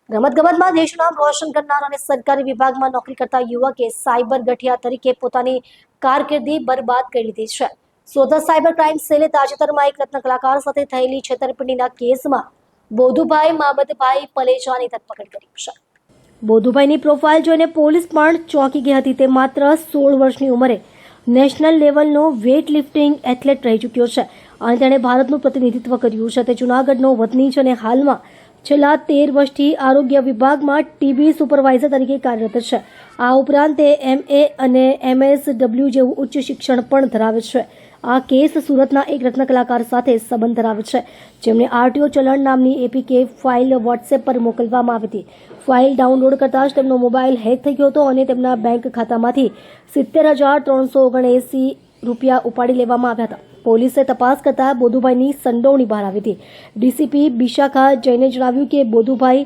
રમતગમતમાં દેશનું નામ રોશન કરનાર અને સરકારી વિભાગમાં નોકરી કરતા યુવકે સાયબર ગઠિયા તરીકે પોતાની કારકિર્દી બરબાદ કરી લીધી છે. સુરત સાયબર ક્રાઇમ સેલે તાજેતરમાં એક રત્ન કલાકાર સાથે થયેલી છેતરપિંડીના કેસમાં બોધુભાઈ મામદભાઈ પલેજાની ધરપકડ કરી છે. બોધુભાઈની પ્રોફાઇલ જોઈને પોલીસ પણ ચોંકી ગઈ હતી. તે માત્ર 16 વર્ષની ઉંમરે નેશનલ લેવલનો વેઇટ લિફ્ટિંગ એથ્લેટ રહી ચૂક્યો છે અને તેણે ભારતનું પ્રતિનિધિત્વ કર્યું છે. તે જૂનાગઢનો વતની છે અને હાલમાં છેલ્લા 13 વર્ષથી આરોગ્ય વિભાગમાં ટીબી સુપરવાઇઝર તરીકે કાર્યરત છે. આ ઉપરાંત તે MA અને MSW જેવું ઉચ્ચ શિક્ષણ પણ ધરાવે છે. આ કેસ સુરતના એક રત્ન કલાકાર સાથે સંબંધ ધરાવે છે, જેમને RTO ચલણ નામની APK ફાઇલ WhatsApp પર મોકલવામાં આવી હતી. ફાઇલ ડાઉનલોડ કરતાં જ તેમનો મોબાઈલ હેક થઈ ગયો હતો અને તેમના બેંક ખાતામાંથી 70,379 રૂપિયા ઉપાડી લેવામાં આવ્યા હતા. પોલીસે તપાસ કરતા બોધુભાઈની સંડોવણી બહાર આવી હતી. DCP બિશાખા જૈને જણાવ્યું કે બોધુભાઈ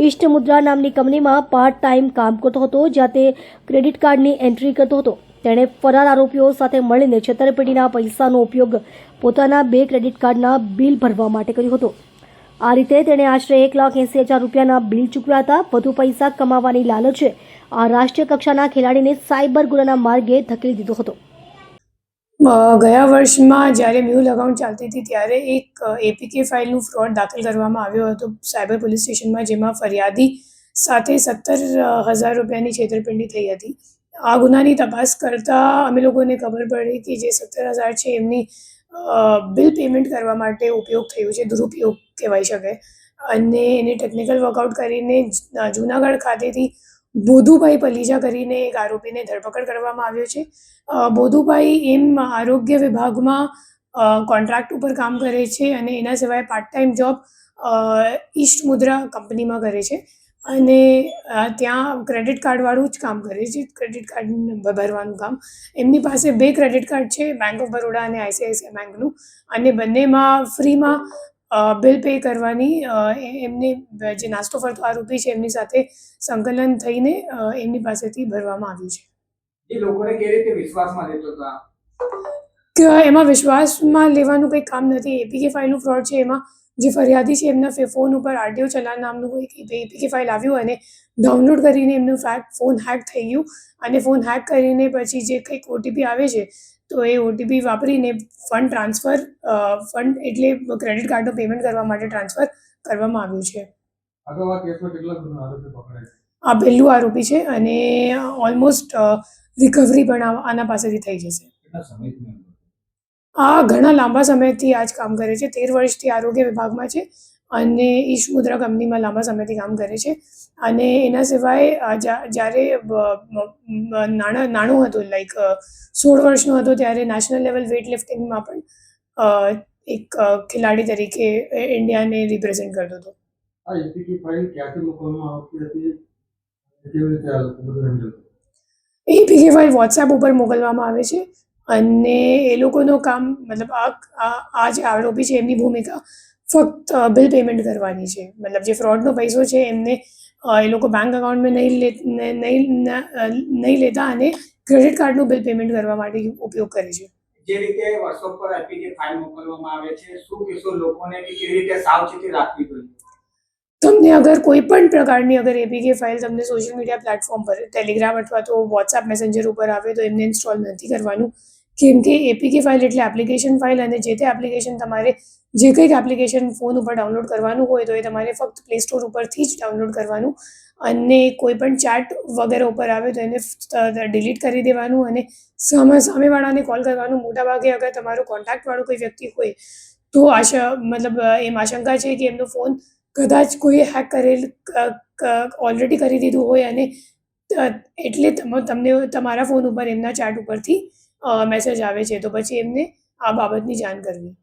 ઈષ્ટ મુદ્રા નામની કંપનીમાં પાર્ટ ટાઈમ કામ કરતો હતો, જ્યાં તે ક્રેડિટ કાર્ડની એન્ટ્રી કરતો હતો. તેણે ફરાર આરોપીઓ સાથે મળીને છેતરપિંડીના પૈસાનો ઉપયોગ પોતાના 2 ક્રેડિટ કાર્ડના બિલ ભરવા માટે કર્યો હતો. આ રીતે તેણે આશરે 1,80,000 રૂપિયાના બિલ ચૂકવ્યા હતા. વધુ પૈસા કમાવાની લાલચે આ રાષ્ટ્રીય કક્ષાના ખેલાડીને સાયબર ગુનાના માર્ગે ધકેલી દીધો હતો. ગયા વર્ષમાં જ્યારે મ્યુલ અકાઉન્ટ ચાલતી હતી ત્યારે એક APK ફાઇલનું ફ્રોડ દાખલ કરવામાં આવ્યો હતો સાયબર પોલીસ સ્ટેશનમાં, જેમાં ફરિયાદી સાથે 17,000 રૂપિયાની છેતરપિંડી થઈ હતી. આ ગુનાની તપાસ કરતાં અમે લોકોને ખબર પડી કે જે 17,000 છે એમની બિલ પેમેન્ટ કરવા માટે ઉપયોગ થયું છે, દુરુપયોગ કહેવાય શકે. અને એને ટેકનિકલ વર્કઆઉટ કરીને જૂનાગઢ ખાતેથી બોધુભાઈ પલીજા કરીને એક આરોપીને ધરપકડ કરવામાં આવ્યો છે. બોધુભાઈ આરોગ્ય વિભાગમાં કોન્ટ્રાક્ટ ઉપર કામ કરે છે અને એના સિવાય પાર્ટ ટાઈમ જોબ ઈષ્ટ મુદ્રા કંપનીમાં કરે છે અને ત્યાં ક્રેડિટ કાર્ડવાળું જ કામ કરે છે, ક્રેડિટ કાર્ડ ભરવાનું કામ. એમની પાસે 2 ક્રેડિટ કાર્ડ છે, બેંક ઓફ બરોડા અને ICICI બેંકનું, અને બંનેમાં ફ્રીમાં બિલ પે કરવાની એમને જે નાસ્તો ફરતો આરોપી છે એમની સાથે સંકલન થઈને એમની પાસેથી ભરવામાં આવ્યું છે. એ લોકોને કેવી રીતે વિશ્વાસમાં લેતો હતો? કે એમાં વિશ્વાસમાં લેવાનું કંઈ કામ નથી. APK ફાઇલનું ફ્રોડ છે. એમાં જે ફરિયાદી છે એમના ફોન ઉપર RTO ચલાન નામનું કોઈ APK ફાઇલ આવ્યું અને ડાઉનલોડ કરીને એમનું ફોન હેક થઈ ગયું અને ફોન હેક કરીને પછી જે કંઈક OTP આવે છે તો એ OTP વાપરીને ફંડ એટલે ક્રેડિટ કાર્ડનું પેમેન્ટ કરવા માટે ટ્રાન્સફર કરવામાં આવ્યું છે. આ પહેલું આરોપી છે અને ઓલમોસ્ટ રિકવરી પણ આના પાસેથી થઈ જશે. આ ઘણા લાંબા સમયથી આ જ કામ કરે છે. 13 વર્ષથી આરોગ્ય વિભાગમાં છે અને ઈષ્ટ મુદ્રા કંપનીમાં લાંબા સમયથી કામ કરે છે. અને એના સિવાય જ્યારે નાનો હતો, લાઈક 16 વર્ષનો હતો, ત્યારે નેશનલ લેવલ વેઇટ લિફ્ટિંગમાં પણ એક ખેલાડી તરીકે ઇન્ડિયાને રિપ્રેઝેન્ટ કરતો હતો. APK ફાઇલ WhatsApp ઉપર મોકલવામાં આવે છે અને એ લોકોનું કામ, મતલબ આ જે આરોપી છે એમની ભૂમિકા ફક્ત બિલ પેમેન્ટ કરવાની છે. મતલબ જે ફ્રોડનો પૈસો છે એમને એ લોકો બેંક અકાઉન્ટમાં નહીં લેતા અને ક્રેડિટ કાર્ડનું બિલ પેમેન્ટ કરવા માટે ઉપયોગ કરે છે. જે રીતે WhatsApp પર APK ફાઇલ મોકલવામાં આવે છે, શું કહેશો લોકોને કે કેવી રીતે સાવચેતી રાખવી જોઈએ? તમને અગર કોઈ પણ પ્રકારની APK ફાઇલ તમને સોશિયલ મીડિયા પ્લેટફોર્મ પર, ટેલિગ્રામ અથવા તો WhatsApp મેસેન્જર ઉપર આવે તો એમને ઇન્સ્ટોલ નથી કરવાનું, કેમ કે APK ફાઇલ એટલે એપ્લિકેશન ફાઇલ અને જે તે એપ્લિકેશન તમારે જે કંઈક એપ્લિકેશન ફોન ઉપર ડાઉનલોડ કરવાનું હોય તો એ તમારે ફક્ત પ્લે સ્ટોર ઉપરથી જ ડાઉનલોડ કરવાનું અને કોઈ પણ ચેટ વગેરે ઉપર આવે તો એને ડિલીટ કરી દેવાનું અને સામેવાળાને કોલ કરવાનું. મોટાભાગે અગર તમારો કોન્ટેક્ટવાળો કોઈ વ્યક્તિ હોય તો મતલબ એમ આશંકા છે કે એમનો ફોન કદાચ કોઈ હેક ઓલરેડી કરી દીધું હોય અને એટલે તમને તમારા ફોન ઉપર એમના ચેટ ઉપરથી મેસેજ આવે છે, તો પછી એમને આ બાબતની જાણ કરવી.